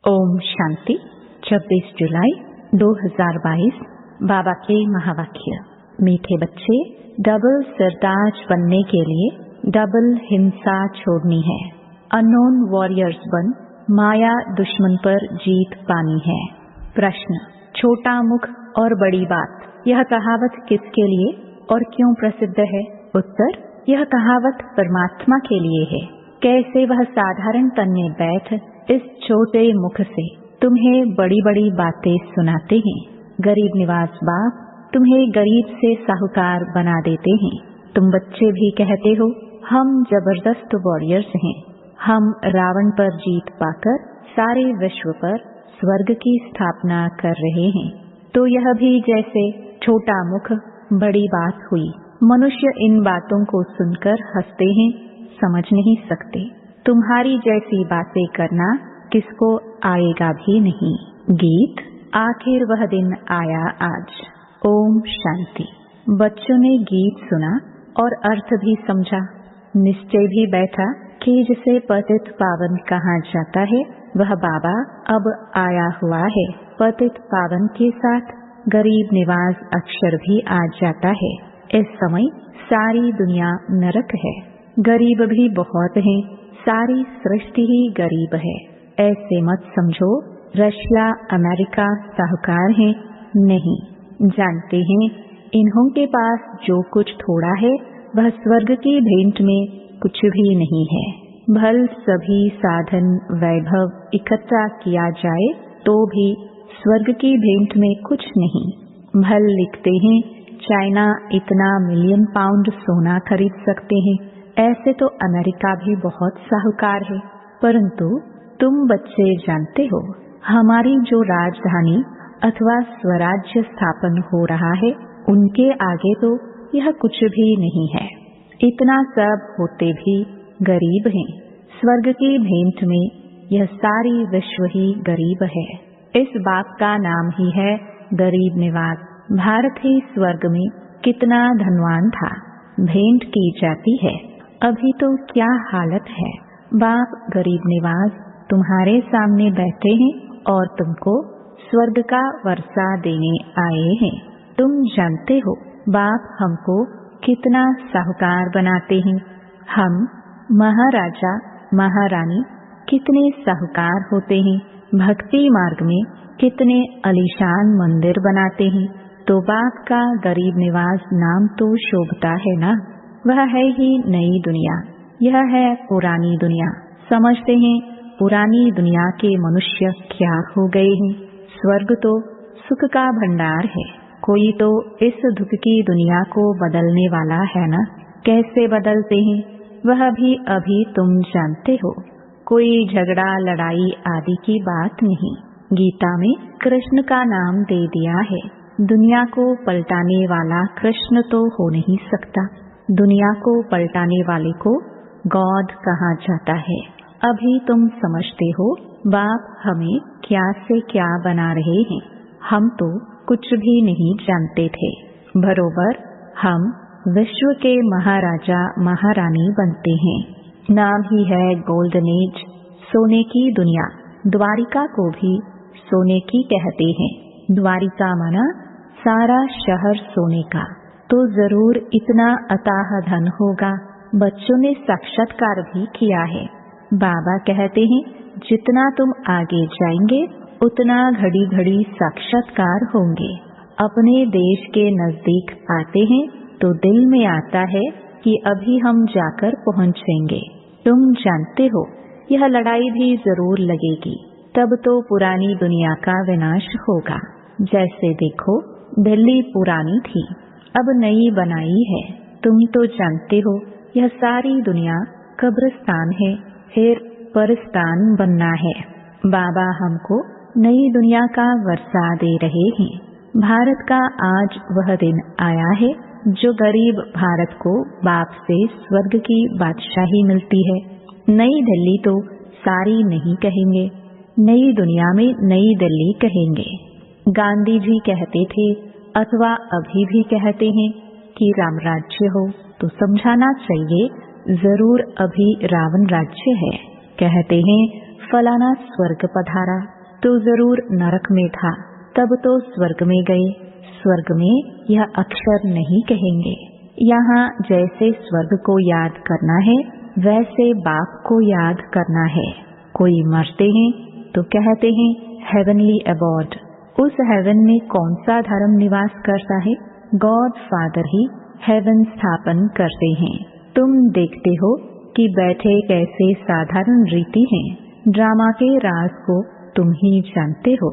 ओम शांति। 26 जुलाई 2022। बाबा के महावाक्य। मीठे बच्चे, डबल सरताज बनने के लिए डबल हिंसा छोड़नी है। अननोन वॉरियर्स बन माया दुश्मन पर जीत पानी है। प्रश्न: छोटा मुख और बड़ी बात, यह कहावत किसके लिए और क्यों प्रसिद्ध है? उत्तर: यह कहावत परमात्मा के लिए है। कैसे वह साधारण तन में बैठ इस छोटे मुख से तुम्हें बड़ी बड़ी बातें सुनाते हैं। गरीब निवाज बाप तुम्हें गरीब से साहूकार बना देते हैं। तुम बच्चे भी कहते हो हम जबरदस्त वॉरियर्स हैं, हम रावण पर जीत पाकर सारे विश्व पर स्वर्ग की स्थापना कर रहे हैं। तो यह भी जैसे छोटा मुख बड़ी बात हुई। मनुष्य इन बातों को सुनकर हंसते हैं, समझ नहीं सकते। तुम्हारी जैसी बातें करना किसको आएगा भी नहीं। गीत: आखिर वह दिन आया आज। ओम शांति। बच्चों ने गीत सुना और अर्थ भी समझा। निश्चय भी बैठा कि जिसे पतित पावन कहा जाता है वह बाबा अब आया हुआ है। पतित पावन के साथ गरीब निवाज अक्षर भी आ जाता है। इस समय सारी दुनिया नरक है, गरीब भी बहुत हैं, सारी सृष्टि ही गरीब है। ऐसे मत समझो रशिया अमेरिका साहूकार हैं। नहीं, जानते हैं इन्हों के पास जो कुछ थोड़ा है वह स्वर्ग की भेंट में कुछ भी नहीं है। भल सभी साधन वैभव इकट्ठा किया जाए तो भी स्वर्ग की भेंट में कुछ नहीं। भल लिखते हैं चाइना इतना मिलियन पाउंड सोना खरीद सकते हैं। ऐसे तो अमेरिका भी बहुत साहूकार है। परंतु तुम बच्चे जानते हो हमारी जो राजधानी अथवा स्वराज्य स्थापन हो रहा है उनके आगे तो यह कुछ भी नहीं है। इतना सब होते भी गरीब हैं। स्वर्ग की भेंट में यह सारी विश्व ही गरीब है। इस बाप का नाम ही है गरीब निवाज। भारत ही स्वर्ग में कितना धनवान था, भेंट की जाती है। अभी तो क्या हालत है। बाप गरीब निवाज तुम्हारे सामने बैठे हैं और तुमको स्वर्ग का वर्षा देने आए हैं। तुम जानते हो बाप हमको कितना साहूकार बनाते हैं। हम महाराजा महारानी कितने साहूकार होते हैं। भक्ति मार्ग में कितने आलीशान मंदिर बनाते हैं। तो बाप का गरीब निवाज नाम तो शोभता है ना। वह है ही नई दुनिया, यह है पुरानी दुनिया। समझते हैं पुरानी दुनिया के मनुष्य क्या हो गए हैं। स्वर्ग तो सुख का भंडार है। कोई तो इस दुख की दुनिया को बदलने वाला है ना। कैसे बदलते हैं वह भी अभी तुम जानते हो। कोई झगड़ा लड़ाई आदि की बात नहीं। गीता में कृष्ण का नाम दे दिया है। दुनिया को पलटाने वाला कृष्ण तो हो नहीं सकता। दुनिया को पलटाने वाले को गॉड कहा जाता है। अभी तुम समझते हो बाप हमें क्या से क्या बना रहे हैं। हम तो कुछ भी नहीं जानते थे। बरोबर हम विश्व के महाराजा महारानी बनते हैं। नाम ही है गोल्डन एज, सोने की दुनिया। द्वारिका को भी सोने की कहते हैं। द्वारिका माना सारा शहर सोने का। तो जरूर इतना अताह धन होगा। बच्चों ने साक्षात्कार भी किया है। बाबा कहते हैं जितना तुम आगे जाएंगे उतना घड़ी घड़ी साक्षात्कार होंगे। अपने देश के नजदीक आते हैं तो दिल में आता है कि अभी हम जाकर पहुंचेंगे। तुम जानते हो यह लड़ाई भी जरूर लगेगी, तब तो पुरानी दुनिया का विनाश होगा। जैसे देखो दिल्ली पुरानी थी, अब नई बनाई है। तुम तो जानते हो यह सारी दुनिया कब्रिस्तान है, फिर परस्तान बनना है। बाबा हमको नई दुनिया का वर्षा दे रहे हैं। भारत का आज वह दिन आया है जो गरीब भारत को बाप से स्वर्ग की बादशाही मिलती है। नई दिल्ली तो सारी नहीं कहेंगे, नई दुनिया में नई दिल्ली कहेंगे। गांधी जी कहते थे अथवा अभी भी कहते हैं कि राम राज्य हो तो समझाना चाहिए जरूर अभी रावण राज्य है। कहते हैं फलाना स्वर्ग पधारा, तो जरूर नरक में था, तब तो स्वर्ग में गए। स्वर्ग में यह अक्षर नहीं कहेंगे। यहाँ जैसे स्वर्ग को याद करना है वैसे बाप को याद करना है। कोई मरते हैं तो कहते हैं हेवनली अबॉर्ड। उस हेवन में कौन सा धर्म निवास करता है? गॉड फादर ही हेवन स्थापन करते हैं। तुम देखते हो कि बैठे कैसे साधारण रीति हैं। ड्रामा के राज को तुम ही जानते हो।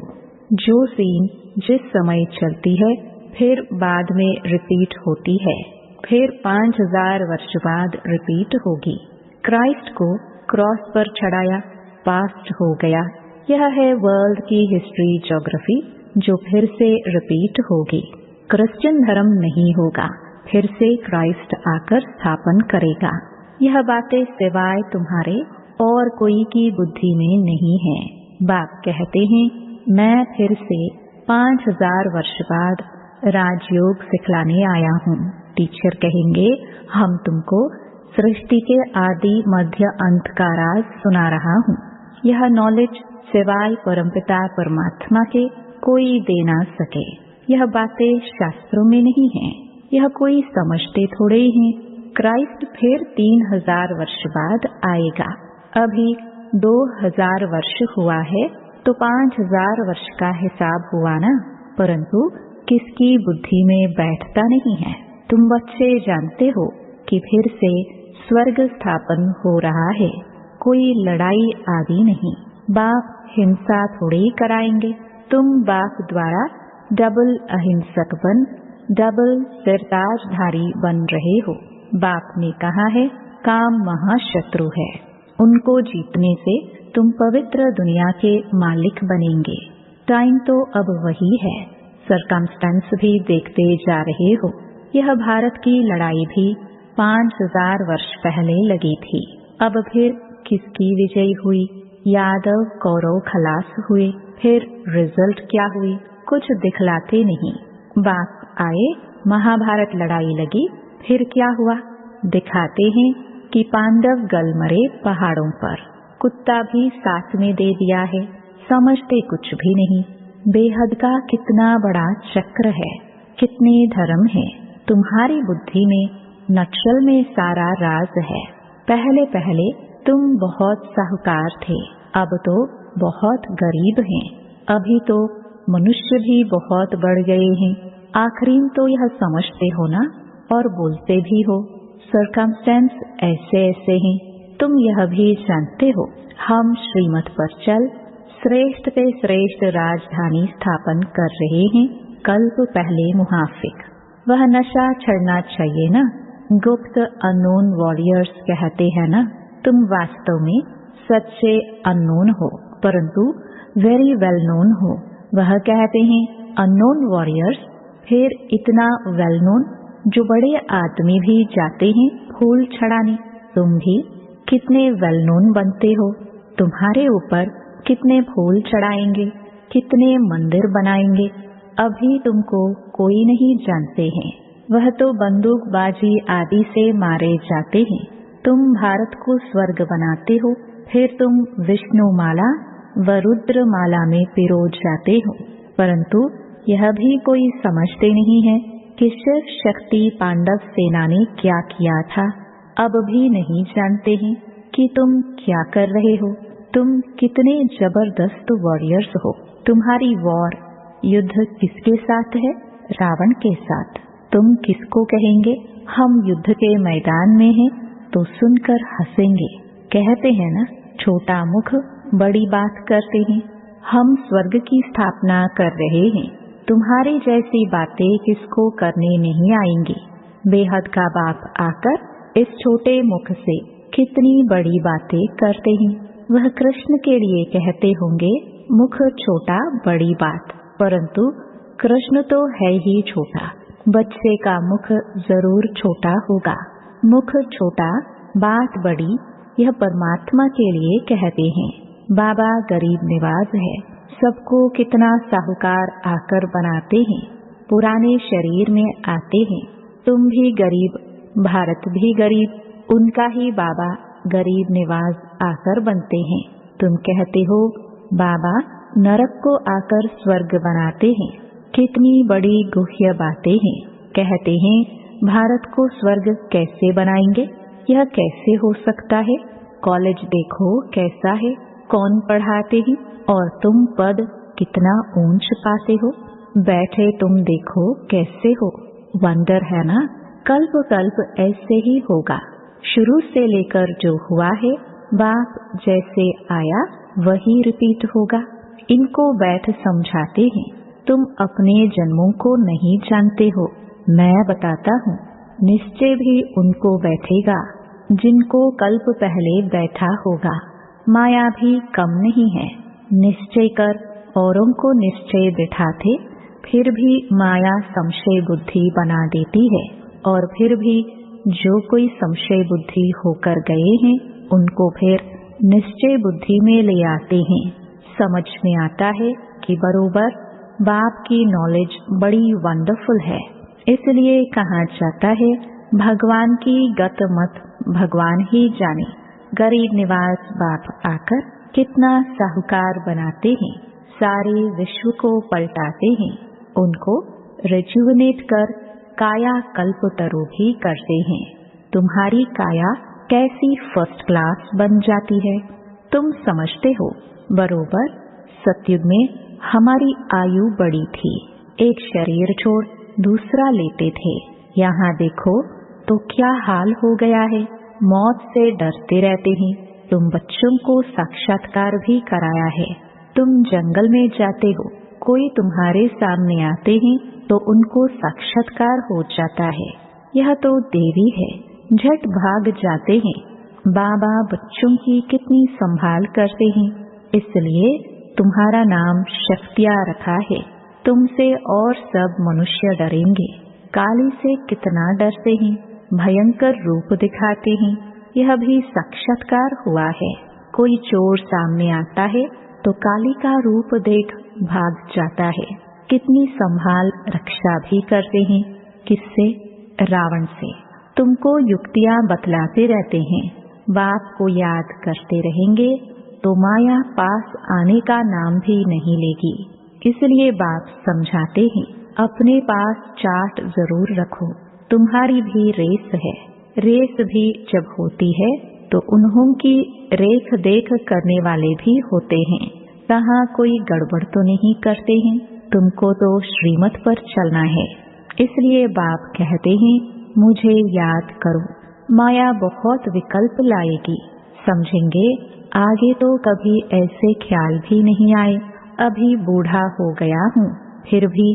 जो सीन जिस समय चलती है फिर बाद में रिपीट होती है, फिर 5000 वर्ष बाद रिपीट होगी। क्राइस्ट को क्रॉस पर चढ़ाया, पास्ट हो गया। यह है वर्ल्ड की हिस्ट्री ज्योग्राफी जो फिर से रिपीट होगी। क्रिश्चियन धर्म नहीं होगा, फिर से क्राइस्ट आकर स्थापन करेगा। यह बातें सिवाय तुम्हारे और कोई की बुद्धि में नहीं है। बाप कहते हैं मैं फिर से 5000 वर्ष बाद राजयोग सिखलाने आया हूँ। टीचर कहेंगे हम तुमको सृष्टि के आदि मध्य अंत का राज सुना रहा हूँ। यह नॉलेज सिवाय परमपिता परमात्मा के कोई दे ना सके। यह बातें शास्त्रों में नहीं है। यह कोई समझते थोड़े ही हैं। क्राइस्ट फिर 3000 वर्ष बाद आएगा। अभी 2000 वर्ष हुआ है तो 5000 वर्ष का हिसाब हुआ ना, परंतु किसकी बुद्धि में बैठता नहीं है। तुम बच्चे जानते हो कि फिर से स्वर्ग स्थापन हो रहा है। कोई लड़ाई आदि नहीं। बाप हिंसा थोड़े ही कराएंगे। तुम बाप द्वारा डबल अहिंसक बन डबल सिरताजधारी बन रहे हो। बाप ने कहा है काम महाशत्रु है, उनको जीतने से तुम पवित्र दुनिया के मालिक बनेंगे। टाइम तो अब वही है। सरकमस्टेंस भी देखते जा रहे हो। यह भारत की लड़ाई भी 5000 वर्ष पहले लगी थी। अब फिर किसकी विजय हुई? यादव कौरव खलास हुए। फिर रिजल्ट क्या हुई? कुछ दिखलाते नहीं। बाप आए, महाभारत लड़ाई लगी, फिर क्या हुआ? दिखाते हैं कि पांडव गल मरे पहाड़ों पर। कुत्ता भी साथ में दे दिया है। समझते कुछ भी नहीं। बेहद का कितना बड़ा चक्र है, कितने धर्म है। तुम्हारी बुद्धि में नक्शल में सारा राज है। पहले पहले तुम बहुत साहूकार थे, अब तो बहुत गरीब हैं। अभी तो मनुष्य भी बहुत बढ़ गए हैं। आखिरी तो यह समझते हो ना, और बोलते भी हो। सरकमस्टेंस ऐसे ऐसे हैं। तुम यह भी जानते हो हम श्रीमत पर चल श्रेष्ठ से श्रेष्ठ राजधानी स्थापन कर रहे हैं। कल्प पहले मुहाफिक, वह नशा छड़ना चाहिए ना। गुप्त अननोन वॉरियर्स कहते हैं ना। तुम वास्तव में सच्चे अननोन हो, परंतु वेरी वेल नोन हो। वह कहते हैं अननोन वॉरियर्स, फिर इतना वेल नोन जो बड़े आदमी भी जाते हैं फूल चढ़ाने। तुम भी कितने वेल नोन बनते हो। तुम्हारे ऊपर कितने फूल चढ़ाएंगे, कितने मंदिर बनाएंगे। अभी तुमको कोई नहीं जानते हैं। वह तो बंदूकबाजी आदि से मारे जाते हैं। तुम भारत को स्वर्ग बनाते हो, फिर तुम विष्णु माला व रुद्र माला में पिरो जाते हो। परंतु यह भी कोई समझते नहीं है कि शिव शक्ति पांडव सेना ने क्या किया था। अब भी नहीं जानते हैं कि तुम क्या कर रहे हो। तुम कितने जबरदस्त वॉरियर्स हो। तुम्हारी वॉर युद्ध किसके साथ है? रावण के साथ। तुम किसको कहेंगे हम युद्ध के मैदान में हैं? तो सुनकर हंसेंगे। कहते हैं ना छोटा मुख बड़ी बात करते हैं। हम स्वर्ग की स्थापना कर रहे हैं। तुम्हारी जैसी बातें किसको करने नहीं आएंगी। बेहद का बाप आकर इस छोटे मुख से कितनी बड़ी बातें करते हैं। वह कृष्ण के लिए कहते होंगे मुख छोटा बड़ी बात, परंतु कृष्ण तो है ही छोटा। बच्चे का मुख जरूर छोटा होगा। मुख छोटा बात बड़ी, यह परमात्मा के लिए कहते हैं। बाबा गरीब निवाज है। सबको कितना साहूकार आकर बनाते हैं। पुराने शरीर में आते हैं। तुम भी गरीब, भारत भी गरीब, उनका ही बाबा गरीब निवाज आकर बनते हैं। तुम कहते हो बाबा नरक को आकर स्वर्ग बनाते हैं। कितनी बड़ी गुह्य बातें हैं। कहते हैं भारत को स्वर्ग कैसे बनाएंगे, यह कैसे हो सकता है। कॉलेज देखो कैसा है, कौन पढ़ाते हैं, और तुम पद कितना ऊंच पाते हो। बैठे तुम देखो कैसे हो। वंडर है ना। कल्प कल्प ऐसे ही होगा। शुरू से लेकर जो हुआ है, बाप जैसे आया वही रिपीट होगा। इनको बैठ समझाते हैं। तुम अपने जन्मों को नहीं जानते हो, मैं बताता हूँ। निश्चय भी उनको बैठेगा जिनको कल्प पहले बैठा होगा। माया भी कम नहीं है। निश्चय कर औरों को निश्चय बिठाते, फिर भी माया संशय बुद्धि बना देती है। और फिर भी जो कोई संशय बुद्धि होकर गए हैं, उनको फिर निश्चय बुद्धि में ले आते हैं। समझ में आता है कि बरोबर बाप की नॉलेज बड़ी वंडरफुल है। इसलिए कहा जाता है भगवान की गत मत भगवान ही जाने। गरीब निवास बाप आकर कितना साहूकार बनाते हैं, सारे विश्व को पलटाते हैं। उनको रिजुवनेट कर काया कल्पतरु भी करते हैं। तुम्हारी काया कैसी फर्स्ट क्लास बन जाती है, तुम समझते हो। बरोबर सतयुग में हमारी आयु बड़ी थी, एक शरीर छोड़ दूसरा लेते थे। यहाँ देखो तो क्या हाल हो गया है। मौत से डरते रहते हैं। तुम बच्चों को साक्षात्कार भी कराया है। तुम जंगल में जाते हो, कोई तुम्हारे सामने आते हैं तो उनको साक्षात्कार हो जाता है। यह तो देवी है, झट भाग जाते हैं। बाबा बच्चों की कितनी संभाल करते हैं, इसलिए तुम्हारा नाम शक्तियाँ रखा है। तुमसे और सब मनुष्य डरेंगे। काली से कितना डरते हैं, भयंकर रूप दिखाते हैं। यह भी साक्षात्कार हुआ है। कोई चोर सामने आता है तो काली का रूप देख भाग जाता है। कितनी संभाल रक्षा भी करते हैं। किससे? रावण से। तुमको युक्तियाँ बतलाते रहते हैं। बाप को याद करते रहेंगे तो माया पास आने का नाम भी नहीं लेगी। इसलिए बाप समझाते हैं अपने पास चार्ट जरूर रखो। तुम्हारी भी रेस है। रेस भी जब होती है तो उन्हों की रेख देख करने वाले भी होते हैं। कहाँ कोई गड़बड़ तो नहीं करते हैं। तुमको तो श्रीमत पर चलना है। इसलिए बाप कहते हैं मुझे याद करो। माया बहुत विकल्प लाएगी, समझेंगे। आगे तो कभी ऐसे ख्याल भी नहीं आए। अभी बूढ़ा हो गया हूँ, फिर भी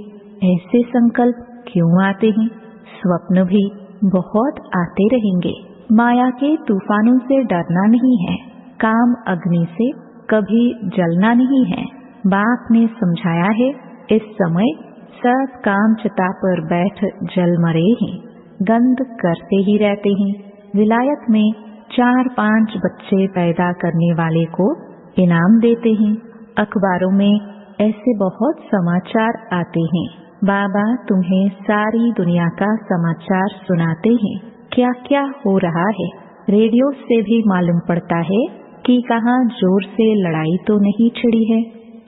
ऐसे संकल्प क्यों आते हैं। स्वप्न भी बहुत आते रहेंगे। माया के तूफानों से डरना नहीं है। काम अग्नि से कभी जलना नहीं है। बाप ने समझाया है इस समय सब काम चिता पर बैठ जल मरे हैं, गंध करते ही रहते हैं। विलायत में 4-5 बच्चे पैदा करने वाले को इनाम देते हैं। अखबारों में ऐसे बहुत समाचार आते हैं। बाबा तुम्हें सारी दुनिया का समाचार सुनाते हैं, क्या क्या हो रहा है। रेडियो से भी मालूम पड़ता है कि कहाँ जोर से लड़ाई तो नहीं छिड़ी है।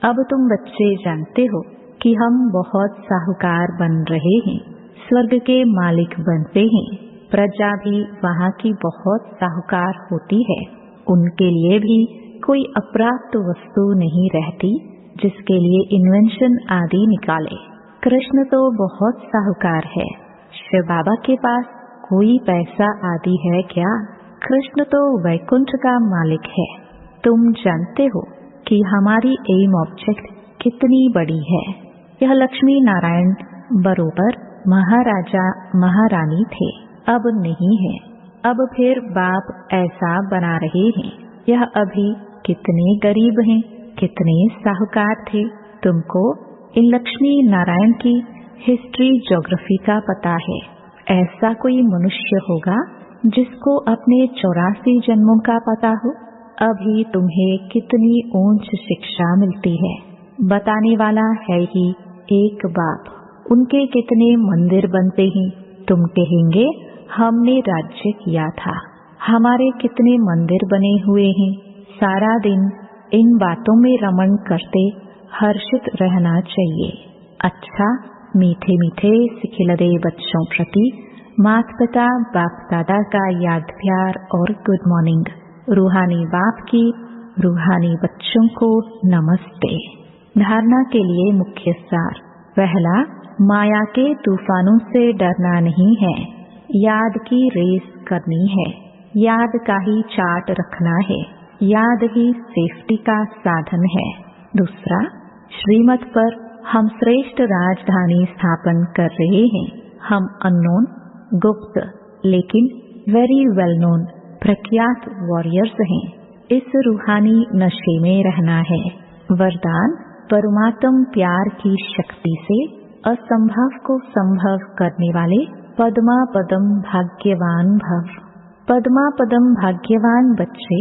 अब तुम बच्चे जानते हो कि हम बहुत साहूकार बन रहे हैं, स्वर्ग के मालिक बनते हैं। प्रजा भी वहाँ की बहुत साहूकार होती है। उनके लिए भी कोई अप्राप्त वस्तु नहीं रहती जिसके लिए इन्वेंशन आदि निकाले। कृष्ण तो बहुत साहूकार है। शिव बाबा के पास कोई पैसा आदि है क्या? कृष्ण तो वैकुंठ का मालिक है। तुम जानते हो कि हमारी एम ऑब्जेक्ट कितनी बड़ी है। यह लक्ष्मी नारायण बरोबर महाराजा महारानी थे, अब नहीं है। अब फिर बाप ऐसा बना रहे हैं। यह अभी कितने गरीब हैं, कितने साहूकार थे। तुमको इन लक्ष्मी नारायण की हिस्ट्री ज्योग्राफी का पता है। ऐसा कोई मनुष्य होगा जिसको अपने 84 जन्मों का पता हो। अभी तुम्हें कितनी ऊंच शिक्षा मिलती है। बताने वाला है ही एक बाप। उनके कितने मंदिर बनते हैं। तुम कहेंगे हमने राज्य किया था, हमारे कितने मंदिर बने हुए हैं। सारा दिन इन बातों में रमण करते हर्षित रहना चाहिए। अच्छा, मीठे मीठे सिखिलदे बच्चों प्रति माता पिता बाप दादा का याद प्यार और गुड मॉर्निंग। रूहानी बाप की रूहानी बच्चों को नमस्ते। धारणा के लिए मुख्य सार। पहला, माया के तूफानों से डरना नहीं है, याद की रेस करनी है। याद का ही चार्ट रखना है, याद ही सेफ्टी का साधन है। दूसरा, श्रीमत पर हम श्रेष्ठ राजधानी स्थापन कर रहे हैं। हम अननोन, गुप्त लेकिन वेरी वेल नोन प्रख्यात वॉरियर्स हैं। इस रूहानी नशे में रहना है। वरदान, परमात्म प्यार की शक्ति से असंभव को संभव करने वाले पद्मा पदम भाग्यवान भव। पद्मा पदम भाग्यवान बच्चे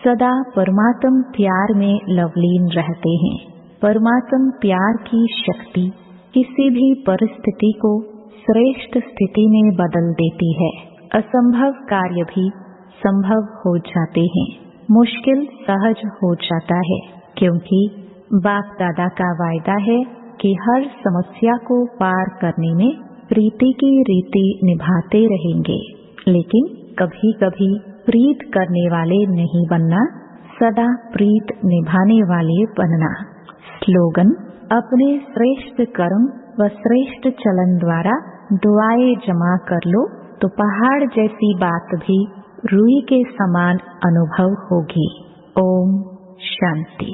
सदा परमात्म प्यार में लवलीन रहते हैं। परमात्म प्यार की शक्ति किसी भी परिस्थिति को श्रेष्ठ स्थिति में बदल देती है। असंभव कार्य भी संभव हो जाते हैं। मुश्किल सहज हो जाता है, क्योंकि बाप दादा का वायदा है कि हर समस्या को पार करने में प्रीति की रीति निभाते रहेंगे। लेकिन कभी कभी प्रीत करने वाले नहीं बनना, सदा प्रीत निभाने वाले बनना। स्लोगन, अपने श्रेष्ठ कर्म व श्रेष्ठ चलन द्वारा दुआएं जमा कर लो तो पहाड़ जैसी बात भी रुई के समान अनुभव होगी। ओम शांति।